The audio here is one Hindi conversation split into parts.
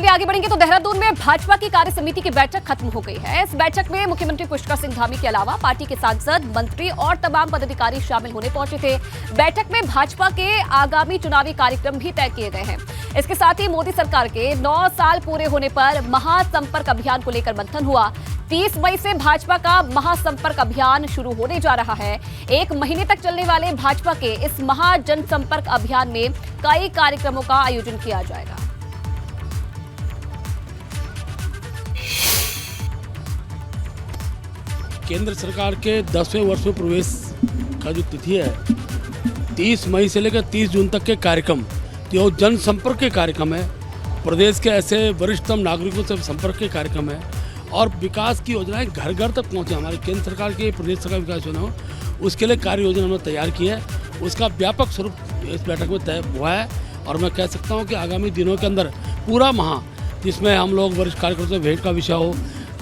में आगे बढ़ेंगे तो देहरादून में भाजपा की कार्य समिति की बैठक खत्म हो गई है। इस बैठक में मुख्यमंत्री पुष्कर सिंह धामी के अलावा पार्टी के सांसद, मंत्री और तमाम पदाधिकारी शामिल होने पहुंचे थे। बैठक में भाजपा के आगामी चुनावी कार्यक्रम भी तय किए गए हैं। इसके साथ ही मोदी सरकार के 9 साल पूरे होने पर महासंपर्क अभियान को लेकर मंथन हुआ। 30 मई से भाजपा का महासंपर्क अभियान शुरू होने जा रहा है। 1 महीने तक चलने वाले भाजपा के इस महाजनसंपर्क अभियान में कई कार्यक्रमों का आयोजन किया जाएगा। केंद्र सरकार के 10वें वर्ष में प्रवेश का जो तिथि है 30 मई से लेकर 30 जून तक के कार्यक्रम, जो जनसंपर्क के कार्यक्रम है, प्रदेश के ऐसे वरिष्ठतम नागरिकों से संपर्क के कार्यक्रम है और विकास की योजनाएं घर घर तक पहुंचे। हमारी केंद्र सरकार की प्रदेश सरकार विकास योजना हो, उसके लिए कार्य योजना हमने तैयार की है। उसका व्यापक स्वरूप इस बैठक में तय हुआ है और मैं कह सकता हूं कि आगामी दिनों के अंदर पूरा माह, जिसमें हम लोग वरिष्ठ कार्यकर्ताओं से भेंट का विषय हो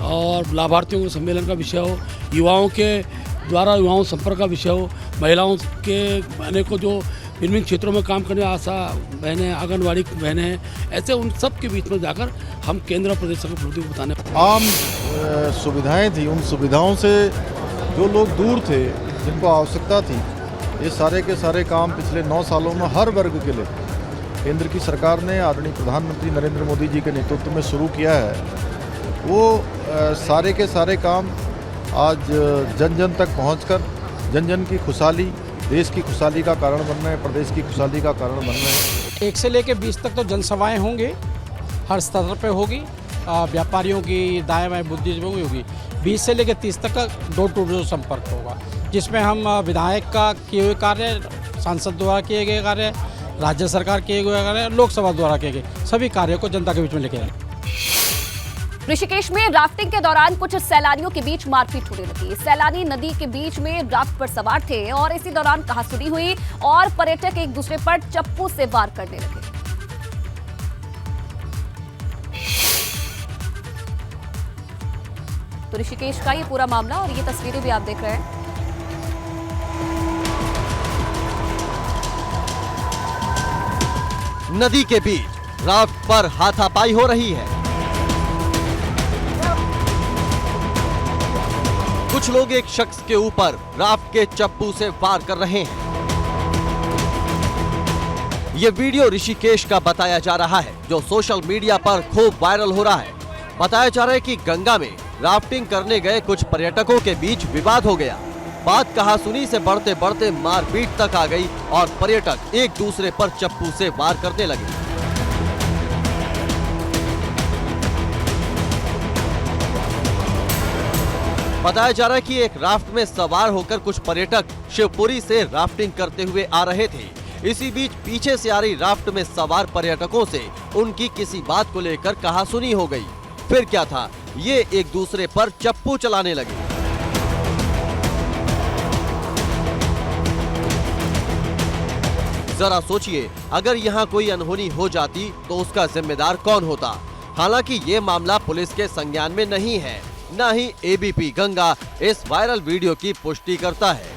और लाभार्थियों के सम्मेलन का विषय हो, युवाओं के द्वारा युवाओं संपर्क का विषय हो, महिलाओं के बहने को जो विभिन्न क्षेत्रों में काम करने आशा बहनें, आंगनबाड़ी बहनें, ऐसे उन सब के बीच में जाकर हम केंद्र और प्रदेश सरकार को बताने। आम सुविधाएं थी, उन सुविधाओं से जो लोग दूर थे, जिनको आवश्यकता थी, ये सारे के सारे काम पिछले 9 सालों में हर वर्ग के लिए केंद्र की सरकार ने आदरणीय प्रधानमंत्री नरेंद्र मोदी जी के नेतृत्व में शुरू किया है। वो सारे के सारे काम आज जन जन तक पहुंचकर जन जन की खुशहाली, देश की खुशहाली का कारण बन रहे हैं, प्रदेश की खुशहाली का कारण बन रहे हैं। 1 से लेकर 20 तक तो जनसभाएं होंगे, हर स्तर पे होगी, व्यापारियों की, दाएं बाएं बुद्धिजीवियों की होगी। 20 से लेकर 30 तक का डोर टू डोर संपर्क होगा, जिसमें हम विधायक का किए हुए कार्य, सांसद द्वारा किए गए कार्य, राज्य सरकार किए गए कार्य, लोकसभा द्वारा किए गए सभी कार्यों को जनता के बीच में लेके आए। ऋषिकेश में राफ्टिंग के दौरान कुछ सैलानियों के बीच मारपीट होने लगी। सैलानी नदी के बीच में राफ्ट पर सवार थे और इसी दौरान कहासुनी हुई और पर्यटक एक दूसरे पर चप्पू से वार करने लगे। तो ऋषिकेश का ये पूरा मामला और ये तस्वीरें भी आप देख रहे हैं। नदी के बीच राफ्ट पर हाथापाई हो रही है। कुछ लोग एक शख्स के ऊपर राफ्ट के चप्पू से वार कर रहे हैं। ये वीडियो ऋषिकेश का बताया जा रहा है, जो सोशल मीडिया पर खूब वायरल हो रहा है। बताया जा रहा है कि गंगा में राफ्टिंग करने गए कुछ पर्यटकों के बीच विवाद हो गया। बात कहासुनी से बढ़ते बढ़ते मारपीट तक आ गई और पर्यटक एक दूसरे पर चप्पू से वार करने लगे। बताया जा रहा है कि एक राफ्ट में सवार होकर कुछ पर्यटक शिवपुरी से राफ्टिंग करते हुए आ रहे थे। इसी बीच पीछे से आ रही राफ्ट में सवार पर्यटकों से उनकी किसी बात को लेकर कहासुनी हो गई। फिर क्या था, ये एक दूसरे पर चप्पू चलाने लगे। जरा सोचिए, अगर यहाँ कोई अनहोनी हो जाती तो उसका जिम्मेदार कौन होता। हालांकि ये मामला पुलिस के संज्ञान में नहीं है, न ही एबीपी गंगा इस वायरल वीडियो की पुष्टि करता है।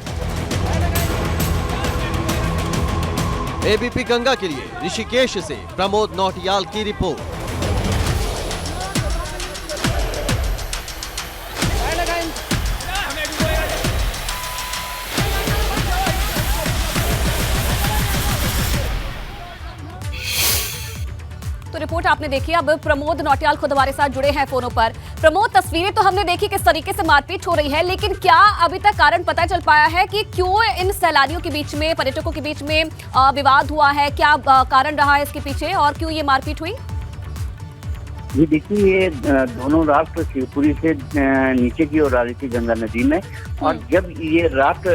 एबीपी गंगा के लिए ऋषिकेश से प्रमोद नौटियाल की रिपोर्ट। तो रिपोर्ट आपने देखी। अब प्रमोद नौटियाल खुद हमारे साथ जुड़े हैं फोनों पर। प्रमोद, तस्वीरें तो हमने देखी किस तरीके से मारपीट हो रही है, लेकिन क्या अभी तक कारण पता चल पाया है कि क्यों इन सैलानियों के बीच में, पर्यटकों के बीच में विवाद हुआ है? क्या कारण रहा है इसके पीछे और क्यों ये मारपीट हुई? ये देखिए, ये दोनों राफ्ट शिवपुरी से नीचे की ओर आ रही थी गंगा नदी में, और जब ये राफ्ट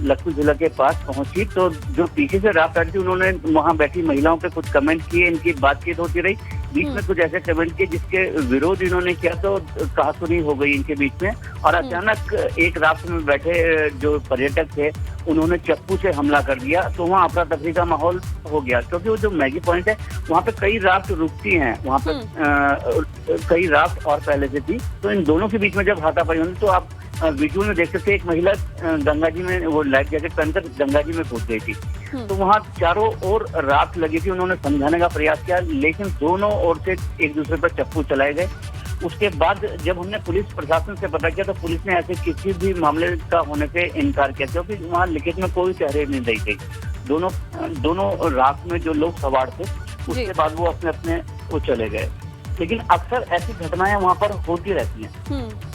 लखनऊ जिला के पास पहुंची तो जो पीछे से राफ्ट आ रही थी, उन्होंने वहां बैठी महिलाओं पे कुछ कमेंट किए। इनकी बातचीत होती रही, बीच में कुछ ऐसे कमेंट किए जिसके विरोध इन्होंने किया, तो कहासुनी हो गई इनके बीच में। और अचानक एक राफ्ट में बैठे जो पर्यटक थे, उन्होंने चप्पू से हमला कर दिया। तो वहाँ अफरा तफरी का माहौल हो गया, क्योंकि वो जो मैगी पॉइंट है वहाँ पे कई राफ्ट रुकती हैं, वहाँ पे कई राफ्ट और पहले से थी। तो इन दोनों के बीच में जब हाथापाई होनी, तो आप वीडियो में देख सकते हैं, एक महिला गंगा जी में वो लाइफ जैकेट पहनकर गंगा जी में कूद गई थी। तो वहाँ चारों ओर राख लगी थी। उन्होंने समझाने का प्रयास किया, लेकिन दोनों ओर से एक दूसरे पर चप्पू चलाए गए। उसके बाद जब हमने पुलिस प्रशासन से पता किया तो पुलिस ने ऐसे किसी भी मामले का होने से इनकार किया, क्योंकि वहाँ लिखित में कोई तहरीर नहीं दी गई। दोनों राख में जो लोग सवार थे, उसके बाद वो अपने वो चले गए। लेकिन अक्सर ऐसी घटनाएं वहाँ पर होती रहती हैं।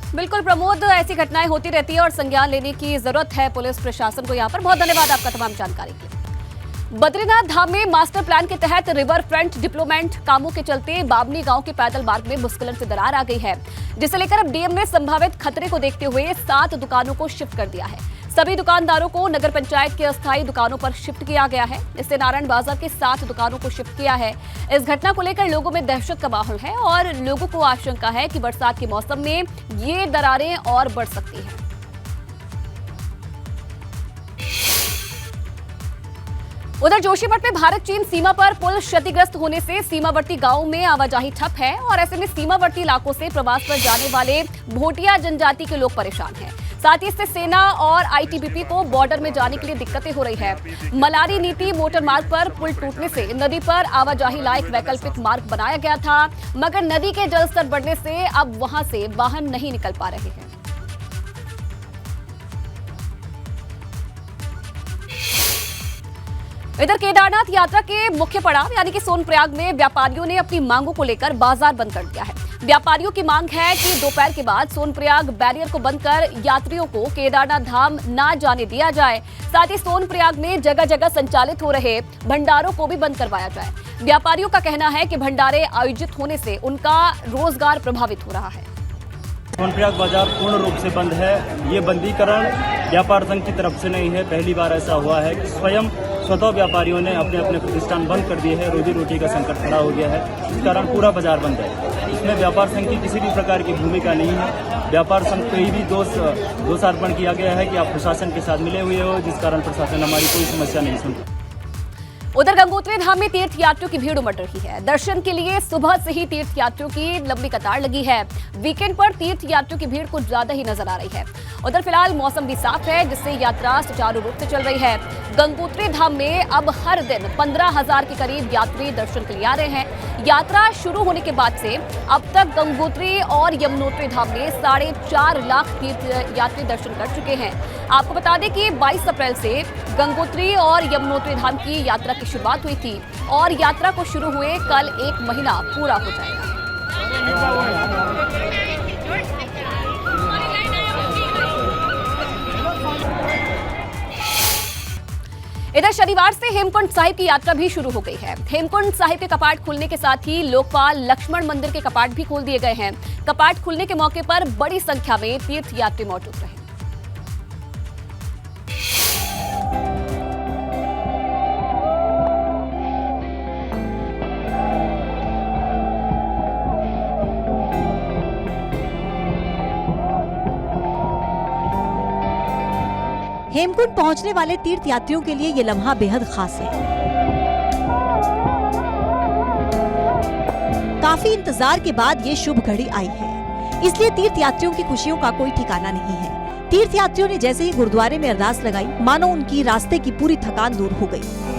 बिल्कुल प्रमोद, ऐसी घटनाएं होती रहती है और संज्ञान लेने की जरूरत है पुलिस प्रशासन को। यहाँ पर बहुत धन्यवाद आपका तमाम जानकारी के लिए। बद्रीनाथ धाम में मास्टर प्लान के तहत रिवर फ्रंट डेवलपमेंट कामों के चलते बाबनी गांव के पैदल मार्ग में भूस्खलन से दरार आ गई है, जिसे लेकर अब डीएम ने संभावित खतरे को देखते हुए 7 दुकानों को शिफ्ट कर दिया है। सभी दुकानदारों को नगर पंचायत की अस्थायी दुकानों पर शिफ्ट किया गया है। इससे नारायण बाजार के 7 दुकानों को शिफ्ट किया है। इस घटना को लेकर लोगों में दहशत का माहौल है और लोगों को आशंका है कि बरसात के मौसम में ये दरारें और बढ़ सकती हैं। उधर जोशीमठ में भारत चीन सीमा पर पुल क्षतिग्रस्त होने से सीमावर्ती गांवों में आवाजाही ठप है और ऐसे में सीमावर्ती इलाकों से प्रवास पर जाने वाले भोटिया जनजाति के लोग परेशान हैं। साथ ही इससे सेना और आईटीबीपी को बॉर्डर में जाने के लिए दिक्कतें हो रही है। मलारी नीति मोटर मार्ग पर पुल टूटने से नदी पर आवाजाही लायक वैकल्पिक मार्ग बनाया गया था, मगर नदी के जलस्तर बढ़ने से अब वहां से वाहन नहीं निकल पा रहे हैं। इधर केदारनाथ यात्रा के मुख्य पड़ाव यानी कि सोनप्रयाग में व्यापारियों ने अपनी मांगों को लेकर बाजार बंद कर दिया है। व्यापारियों की मांग है कि दोपहर के बाद सोनप्रयाग बैरियर को बंद कर यात्रियों को केदारनाथ धाम ना जाने दिया जाए। साथ ही सोनप्रयाग में जगह जगह संचालित हो रहे भंडारों को भी बंद करवाया जाए। व्यापारियों का कहना है कि भंडारे आयोजित होने से उनका रोजगार प्रभावित हो रहा है। सोनप्रयाग बाजार पूर्ण रूप से बंद है। ये बंदीकरण व्यापार संघ की तरफ से नहीं है, पहली बार ऐसा हुआ है कि स्वतः व्यापारियों ने अपने अपने प्रतिष्ठान बंद कर दिए हैं। रोजी रोटी का संकट खड़ा हो गया है, इस कारण पूरा बाजार बंद है। इसमें व्यापार संघ की किसी भी प्रकार की भूमिका नहीं है। व्यापार संघ को ही भी दोष अर्पण किया गया है कि आप प्रशासन के साथ मिले हुए हो, जिस कारण प्रशासन हमारी कोई समस्या नहीं सुनता। उधर गंगोत्री धाम में तीर्थ यात्रियों की भीड़ उमड़ रही है। दर्शन के लिए सुबह से ही तीर्थ यात्रियों की लंबी कतार लगी है। वीकेंड पर तीर्थ यात्रियों की भीड़ कुछ ज्यादा ही नजर आ रही है। उधर फिलहाल मौसम भी साफ है, जिससे यात्रा सुचारू रूप से चल रही है। गंगोत्री धाम में अब हर दिन 15,000 के करीब यात्री दर्शन के लिए आ रहे हैं। यात्रा शुरू होने के बाद से अब तक गंगोत्री और यमुनोत्री धाम में 4.5 लाख तीर्थ यात्री दर्शन कर चुके हैं। आपको बता दें कि 22 अप्रैल से गंगोत्री और यमुनोत्री धाम की यात्रा की शुरुआत हुई थी और यात्रा को शुरू हुए कल 1 महीना पूरा हो जाएगा। इधर शनिवार से हेमकुंड साहिब की यात्रा भी शुरू हो गई है। हेमकुंड साहिब के कपाट खुलने के साथ ही लोकपाल लक्ष्मण मंदिर के कपाट भी खोल दिए गए हैं। कपाट खुलने के मौके पर बड़ी संख्या में तीर्थ यात्री मौजूद रहे। हेमकुंड पहुंचने वाले तीर्थ यात्रियों के लिए ये लम्हा बेहद खास है। काफी इंतजार के बाद ये शुभ घड़ी आई है, इसलिए तीर्थ यात्रियों की खुशियों का कोई ठिकाना नहीं है। तीर्थ यात्रियों ने जैसे ही गुरुद्वारे में अरदास लगाई, मानो उनकी रास्ते की पूरी थकान दूर हो गई।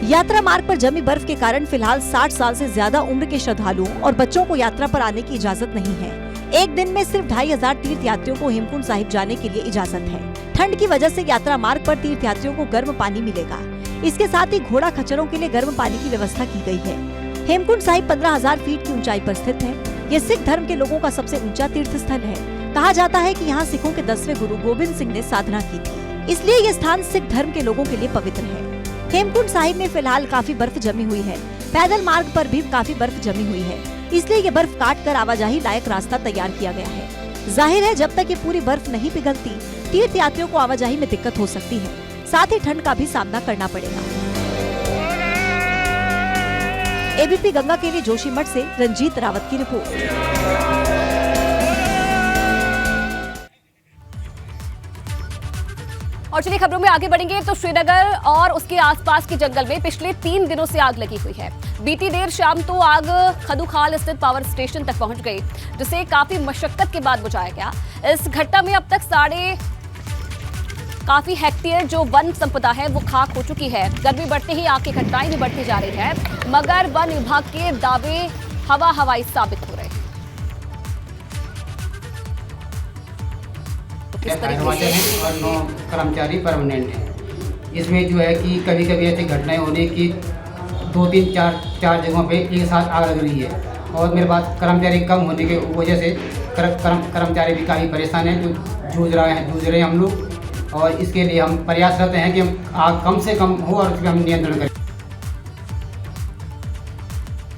यात्रा मार्ग पर जमी बर्फ के कारण फिलहाल 60 साल से ज्यादा उम्र के श्रद्धालुओं और बच्चों को यात्रा पर आने की इजाजत नहीं है। एक दिन में सिर्फ 2,500 तीर्थ यात्रियों को हेमकुंड साहिब जाने के लिए इजाजत है। ठंड की वजह से यात्रा मार्ग पर तीर्थ यात्रियों को गर्म पानी मिलेगा। इसके साथ ही घोड़ा खच्चरों के लिए गर्म पानी की व्यवस्था की गई है। हेमकुंड साहिब 15,000 फीट की ऊंचाई पर स्थित है। ये सिख धर्म के लोगों का सबसे ऊंचा तीर्थ स्थल है। कहा जाता है कि यहाँ सिखों के 10वें गुरु गोबिंद सिंह ने साधना की थी, इसलिए ये स्थान सिख धर्म के लोगों के लिए पवित्र है। हेमकुंड साहिब में फिलहाल काफी बर्फ जमी हुई है। पैदल मार्ग पर भी काफी बर्फ जमी हुई है, इसलिए ये बर्फ काट कर आवाजाही लायक रास्ता तैयार किया गया है। जाहिर है जब तक ये पूरी बर्फ नहीं पिघलती, तीर्थ यात्रियों को आवाजाही में दिक्कत हो सकती है। साथ ही ठंड का भी सामना करना पड़ेगा। एबीपी गंगा के लिए जोशीमठ से रंजीत रावत की रिपोर्ट। और चलिए खबरों में आगे बढ़ेंगे तो श्रीनगर और उसके आसपास के जंगल में पिछले 3 दिनों से आग लगी हुई है। बीती देर शाम तो आग खदुखाल स्थित पावर स्टेशन तक पहुंच गई, जिसे काफी मशक्कत के बाद बुझाया गया। इस घटना में अब तक काफी हेक्टेयर जो वन संपदा है वो खाक हो चुकी है। गर्मी बढ़ते ही आग की घटनाएं भी बढ़ती जा रही है, मगर वन विभाग के दावे हवाई साबित हो रहे हैं। फायर मार्शल हैं और 9 कर्मचारी परमानेंट हैं। इसमें जो है कि कभी कभी ऐसी घटनाएं होने की 2-3-4 जगहों पे एक साथ आग लग रही है, और मेरे पास कर्मचारी कम होने की वजह से कर्मचारी भी काफ़ी परेशान हैं, जो जूझ रहे हैं हम लोग। और इसके लिए हम प्रयासरत हैं कि आग कम से कम हो और उस पर हम नियंत्रण करें।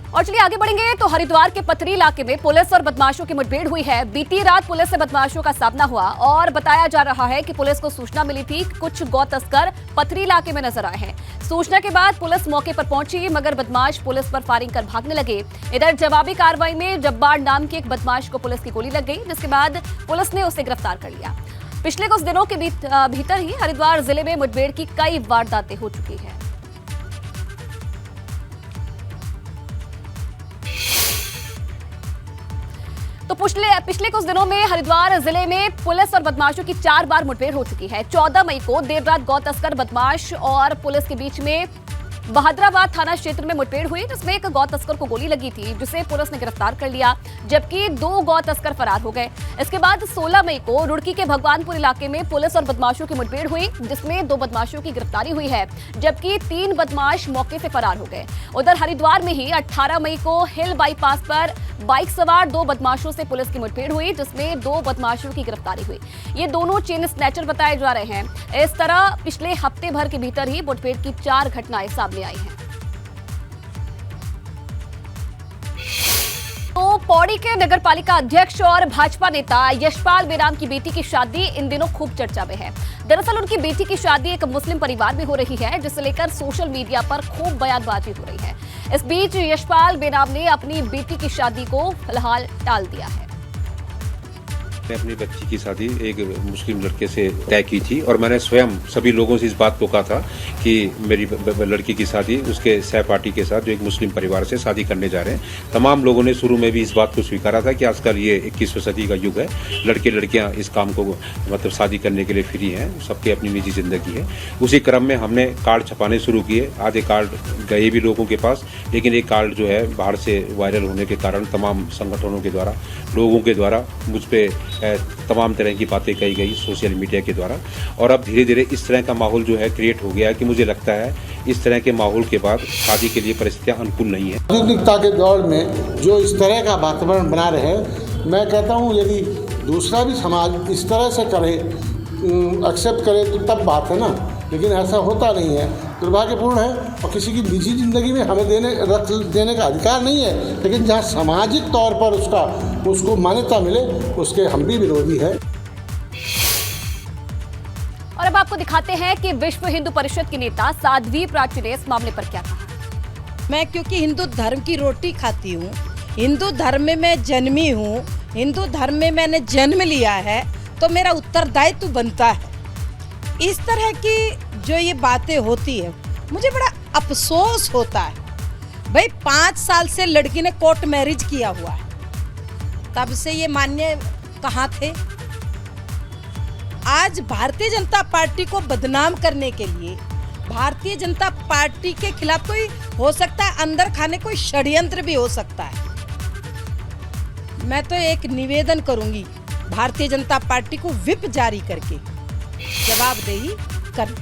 और चलिए आगे बढ़ेंगे तो हरिद्वार के पथरी इलाके में पुलिस और बदमाशों की मुठभेड़ हुई है। बीती रात पुलिस से बदमाशों का सामना हुआ और बताया जा रहा है कि पुलिस को सूचना मिली थी कि कुछ गौ तस्कर पथरी इलाके में नजर आए हैं। सूचना के बाद पुलिस मौके पर पहुंची, मगर बदमाश पुलिस पर फायरिंग कर भागने लगे। इधर जवाबी कार्रवाई में जब्बार नाम के एक बदमाश को पुलिस की गोली लग गई, जिसके बाद पुलिस ने उसे गिरफ्तार कर लिया। पिछले कुछ दिनों के भीतर ही हरिद्वार जिले में मुठभेड़ की कई वारदातें हो चुकी है। तो पिछले कुछ दिनों में हरिद्वार जिले में पुलिस और बदमाशों की 4 बार मुठभेड़ हो चुकी है। 14 मई को देर रात गौ तस्कर बदमाश और पुलिस के बीच में बहादुराबाद थाना क्षेत्र में मुठभेड़ हुई, जिसमें एक गौ तस्कर को गोली लगी थी, जिसे पुलिस ने गिरफ्तार कर लिया, जबकि 2 गौ तस्कर फरार हो गए। इसके बाद 16 मई को रुड़की के भगवानपुर इलाके में पुलिस और बदमाशों की मुठभेड़ हुई, जिसमें 2 बदमाशों की गिरफ्तारी हुई है, जबकि 3 बदमाश मौके से फरार हो गए। उधर हरिद्वार में ही 18 मई को हिल बाईपास पर बाइक सवार 2 बदमाशों से पुलिस की मुठभेड़ हुई, जिसमें 2 बदमाशों की गिरफ्तारी हुई। ये दोनों चेन स्नैचर बताए जा रहे हैं। इस तरह पिछले हफ्ते भर के भीतर ही मुठभेड़ की 4 घटनाएं सामने आई हैं। तो पौड़ी के नगरपालिका अध्यक्ष और भाजपा नेता यशपाल बेराम की बेटी की शादी इन दिनों खूब चर्चा में है। दरअसल उनकी बेटी की शादी एक मुस्लिम परिवार में हो रही है, जिसे लेकर सोशल मीडिया पर खूब बयानबाजी हो रही है। इस बीच यशपाल बेराम ने अपनी बेटी की शादी को फिलहाल टाल दिया है। मैंने अपनी बच्ची की शादी एक मुस्लिम लड़के से तय की थी, और मैंने स्वयं सभी लोगों से इस बात को कहा था कि मेरी लड़की की शादी उसके सहपाठी के साथ जो एक मुस्लिम परिवार से शादी करने जा रहे हैं। तमाम लोगों ने शुरू में भी इस बात को स्वीकारा था कि आजकल ये 21वीं सदी का युग है, लड़के लड़कियां इस काम को मतलब शादी करने के लिए फ्री हैं, सबकी अपनी निजी जिंदगी है। उसी क्रम में हमने कार्ड छपाने शुरू किए। आधे कार्ड गए भी लोगों के पास, लेकिन एक कार्ड जो है बाहर से वायरल होने के कारण तमाम संगठनों के द्वारा, लोगों के द्वारा मुझ पर तमाम तरह की बातें कही गई सोशल मीडिया के द्वारा, और अब धीरे धीरे इस तरह का माहौल जो है क्रिएट हो गया है कि मुझे लगता है इस तरह के माहौल के बाद शादी के लिए परिस्थितियां अनुकूल नहीं है। आधुनिकता के दौर में जो इस तरह का वातावरण बना रहे, मैं कहता हूँ यदि दूसरा भी समाज इस तरह से करे, एक्सेप्ट करे तो तब बात है ना, लेकिन ऐसा होता नहीं है, दुर्भाग्यपूर्ण है। और किसी की निजी जिंदगी में हमें देने का अधिकार नहीं है, लेकिन जहाँ सामाजिक तौर पर उसको मान्यता मिले उसके हम भी विरोधी हैं। और अब आपको दिखाते हैं कि विश्व हिंदू परिषद के नेता साध्वी प्राची ने इस मामले पर क्या कहा। मैं क्योंकि हिंदू धर्म की रोटी खाती हूँ, हिंदू धर्म में मैं जन्मी हूँ, हिंदू धर्म में मैंने जन्म लिया है, तो मेरा उत्तरदायित्व बनता है। इस तरह की जो ये बातें होती है मुझे बड़ा अफसोस होता है। भाई 5 साल से लड़की ने कोर्ट मैरिज किया हुआ है, तब से ये मान्य कहाँ थे। आज भारतीय जनता पार्टी को बदनाम करने के लिए, भारतीय जनता पार्टी के खिलाफ कोई हो सकता है अंदर खाने कोई षड्यंत्र भी हो सकता है। मैं तो एक निवेदन करूंगी भारतीय जनता पार्टी को व्हिप जारी करके जवाबदेही कर।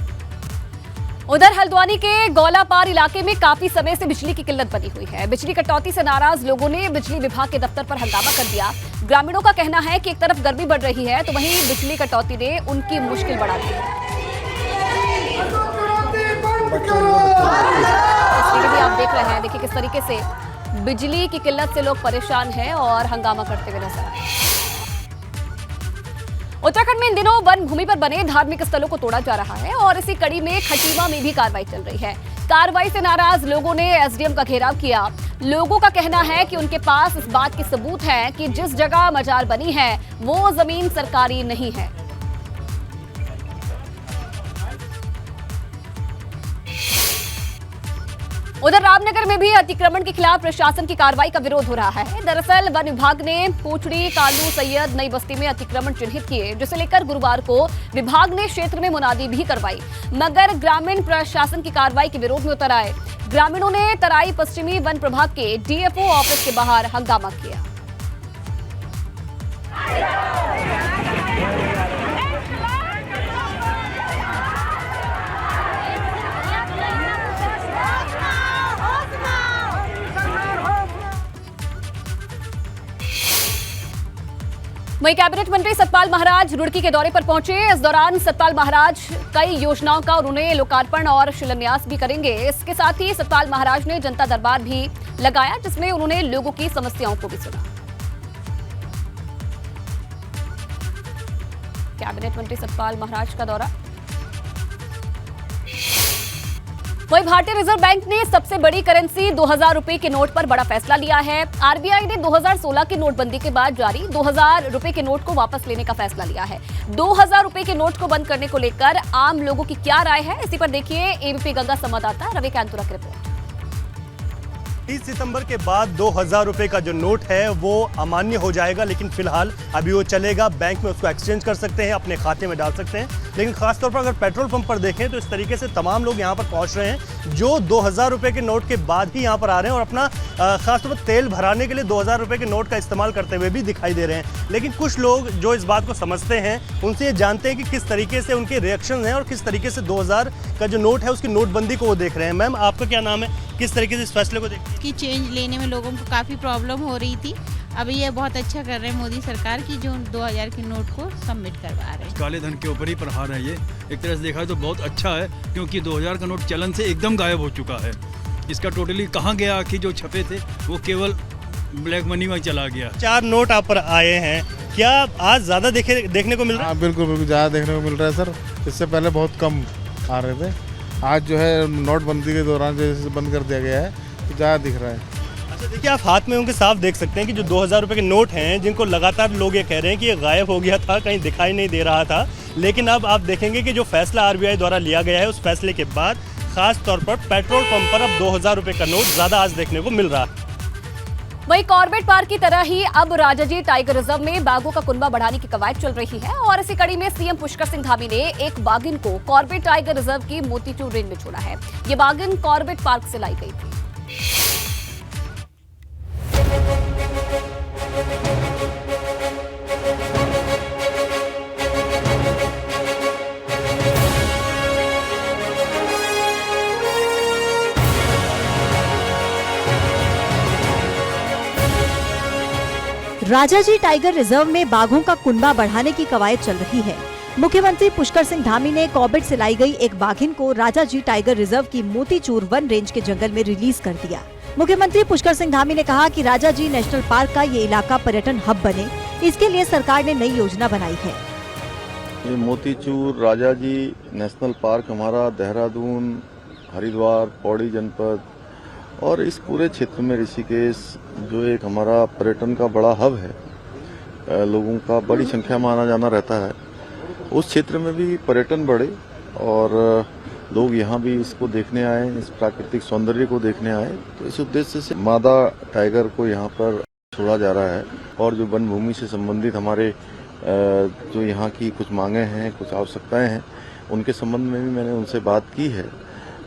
उधर हल्द्वानी के गौलापार इलाके में काफी समय से बिजली की किल्लत बनी हुई है। बिजली कटौती से नाराज लोगों ने बिजली विभाग के दफ्तर पर हंगामा कर दिया। ग्रामीणों का कहना है कि एक तरफ गर्मी बढ़ रही है, तो वहीं बिजली कटौती ने उनकी मुश्किल बढ़ा दी है। तस्वीरें भी आप देख रहे हैं, देखिए किस तरीके से बिजली की किल्लत से लोग परेशान हैं और हंगामा करते हुए नजर आए। उत्तराखंड में इन दिनों वन भूमि पर बने धार्मिक स्थलों को तोड़ा जा रहा है और इसी कड़ी में खटीमा में भी कार्रवाई चल रही है। कार्रवाई से नाराज लोगों ने एसडीएम का घेराव किया। लोगों का कहना है कि उनके पास इस बात के सबूत हैं कि जिस जगह मजार बनी है वो जमीन सरकारी नहीं है। उधर रामनगर में भी अतिक्रमण के खिलाफ प्रशासन की कार्रवाई का विरोध हो रहा है। दरअसल वन विभाग ने पोचड़ी, कालू, सैयद, नई बस्ती में अतिक्रमण चिन्हित किए, जिसे लेकर गुरुवार को विभाग ने क्षेत्र में मुनादी भी करवाई, मगर ग्रामीण प्रशासन की कार्रवाई के विरोध में उतर आए। ग्रामीणों ने तराई पश्चिमी वन प्रभाग के डीएफओ ऑफिस के बाहर हंगामा किया। वहीं कैबिनेट मंत्री सतपाल महाराज रुड़की के दौरे पर पहुंचे। इस दौरान सतपाल महाराज कई योजनाओं का उन्होंने लोकार्पण और शिलान्यास भी करेंगे। इसके साथ ही सतपाल महाराज ने जनता दरबार भी लगाया, जिसमें उन्होंने लोगों की समस्याओं को भी सुना। कैबिनेट मंत्री सतपाल महाराज का दौरा। वहीं भारतीय रिजर्व बैंक ने सबसे बड़ी करेंसी 2000 रुपए के नोट पर बड़ा फैसला लिया है। आरबीआई ने 2016 की नोटबंदी के बाद जारी 2000 रुपए के नोट को वापस लेने का फैसला लिया है। 2000 रुपए के नोट को बंद करने को लेकर आम लोगों की क्या राय है, इसी पर देखिए एबीपी गंगा संवाददाता रवि कांतुरा की रिपोर्ट। 30 सितंबर के बाद 2000 रुपए का जो नोट है वो अमान्य हो जाएगा, लेकिन फिलहाल अभी वो चलेगा। बैंक में उसको एक्सचेंज कर सकते हैं, अपने खाते में डाल सकते हैं। लेकिन खासतौर पर अगर पेट्रोल पंप पर देखें तो इस तरीके से तमाम लोग यहाँ पर पहुँच रहे हैं जो 2000 रुपए के नोट के बाद ही यहाँ पर आ रहे हैं और अपना खासतौर पर तेल भराने के लिए 2000 रुपए के नोट का इस्तेमाल करते हुए भी दिखाई दे रहे हैं। लेकिन कुछ लोग जो इस बात को समझते हैं उनसे ये जानते हैं कि किस तरीके से उनके रिएक्शन हैं और किस तरीके से 2000 का जो नोट है उसकी नोटबंदी को वो देख रहे हैं। मैम, आपका क्या नाम है, किस तरीके से इस फैसले को देखते हैं? की चेंज लेने में लोगों को काफ़ी प्रॉब्लम हो रही थी। अभी ये बहुत अच्छा कर रहे हैं मोदी सरकार की, जो 2000 के नोट को सबमिट करवा रहे हैं। काले धन के ऊपर ही प्रहार है ये। एक तरह से देखा तो बहुत अच्छा है, क्योंकि 2000 का नोट चलन से एकदम गायब हो चुका है। इसका टोटली कहाँ गया कि जो छपे थे वो केवल ब्लैक मनी में चला गया। 4 नोट आप पर आए हैं, क्या आज ज़्यादा देखने को मिल रहा है? बिल्कुल बिल्कुल ज़्यादा देखने को मिल रहा है सर। इससे पहले बहुत कम आ रहे थे। आज जो है नोटबंदी के दौरान जैसे बंद कर दिया गया है तो ज़्यादा दिख रहा है। अच्छा, देखिए आप हाथ में उनके साफ देख सकते हैं कि जो 2000 रुपए के नोट हैं, जिनको लगातार लोग ये कह रहे हैं कि ये गायब हो गया था, कहीं दिखाई नहीं दे रहा था। लेकिन अब आप देखेंगे कि जो फैसला आरबीआई द्वारा लिया गया है, उस फैसले के बाद खास तौर पर पेट्रोल पंप पर अब 2000 रुपए का नोट ज़्यादा आज देखने को मिल रहा है। वहीं कॉर्बेट पार्क की तरह ही अब राजाजी टाइगर रिजर्व में बाघों का कुनबा बढ़ाने की कवायद चल रही है और इसी कड़ी में सीएम पुष्कर सिंह धामी ने एक बाघिन को कॉर्बेट टाइगर रिजर्व की मोतीचूर रेंज में छोड़ा है। ये बाघिन कॉर्बेट पार्क से लाई गई थी। राजाजी टाइगर रिजर्व में बाघों का कुनबा बढ़ाने की कवायद चल रही है। मुख्यमंत्री पुष्कर सिंह धामी ने कॉर्बेट से लाई गई एक बाघिन को राजाजी टाइगर रिजर्व की मोतीचूर वन रेंज के जंगल में रिलीज कर दिया। मुख्यमंत्री पुष्कर सिंह धामी ने कहा कि राजाजी नेशनल पार्क का ये इलाका पर्यटन हब बने, इसके लिए सरकार ने नई योजना बनाई है। ये मोतीचूर राजाजी नेशनल पार्क हमारा देहरादून, हरिद्वार, पौड़ी जनपद और इस पूरे क्षेत्र में ऋषिकेश जो एक हमारा पर्यटन का बड़ा हब है, लोगों का बड़ी संख्या में आना जाना रहता है। उस क्षेत्र में भी पर्यटन बढ़े और लोग यहाँ भी इसको देखने आए, इस प्राकृतिक सौंदर्य को देखने आए। तो इस उद्देश्य से मादा टाइगर को यहाँ पर छोड़ा जा रहा है और जो वन भूमि से संबंधित हमारे जो यहाँ की कुछ मांगे हैं, कुछ आवश्यकताएं हैं, उनके संबंध में भी मैंने उनसे बात की है।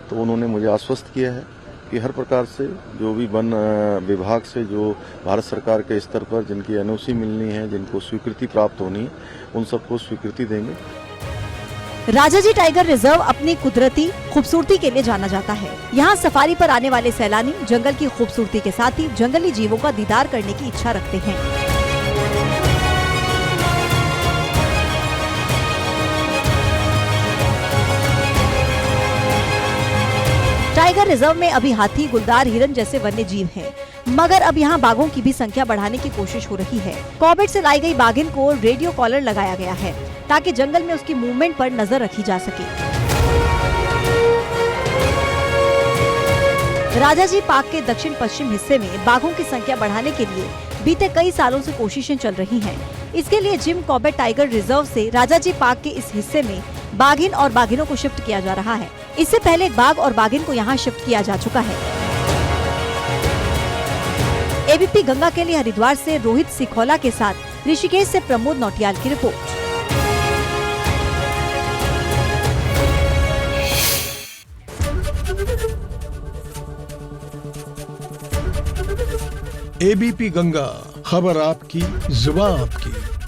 तो उन्होंने मुझे आश्वस्त किया है कि हर प्रकार से जो भी वन विभाग से जो भारत सरकार के स्तर पर जिनकी एनओसी मिलनी है, जिनको स्वीकृति प्राप्त होनी है, उन सबको स्वीकृति देंगे। राजाजी टाइगर रिजर्व अपनी कुदरती खूबसूरती के लिए जाना जाता है। यहाँ सफारी पर आने वाले सैलानी जंगल की खूबसूरती के साथ ही जंगली जीवों का दीदार करने की इच्छा रखते हैं। टाइगर रिजर्व में अभी हाथी, गुलदार, हिरन जैसे वन्य जीव हैं, मगर अब यहाँ बाघों की भी संख्या बढ़ाने की कोशिश हो रही है। कॉर्बेट से लाई गई बाघिन को रेडियो कॉलर लगाया गया है ताकि जंगल में उसकी मूवमेंट पर नजर रखी जा सके। राजाजी पार्क के दक्षिण पश्चिम हिस्से में बाघों की संख्या बढ़ाने के लिए बीते कई सालों से कोशिशें चल रही हैं। इसके लिए जिम कॉर्बेट टाइगर रिजर्व से राजाजी पार्क के इस हिस्से में बाघिन और बाघिनों को शिफ्ट किया जा रहा है। इससे पहले एक बाघ और बाघिन को यहाँ शिफ्ट किया जा चुका है। एबीपी गंगा के लिए हरिद्वार से रोहित सिखौला के साथ ऋषिकेश से प्रमोद नौटियाल की रिपोर्ट। एबीपी गंगा, खबर आपकी, जुबान आपकी।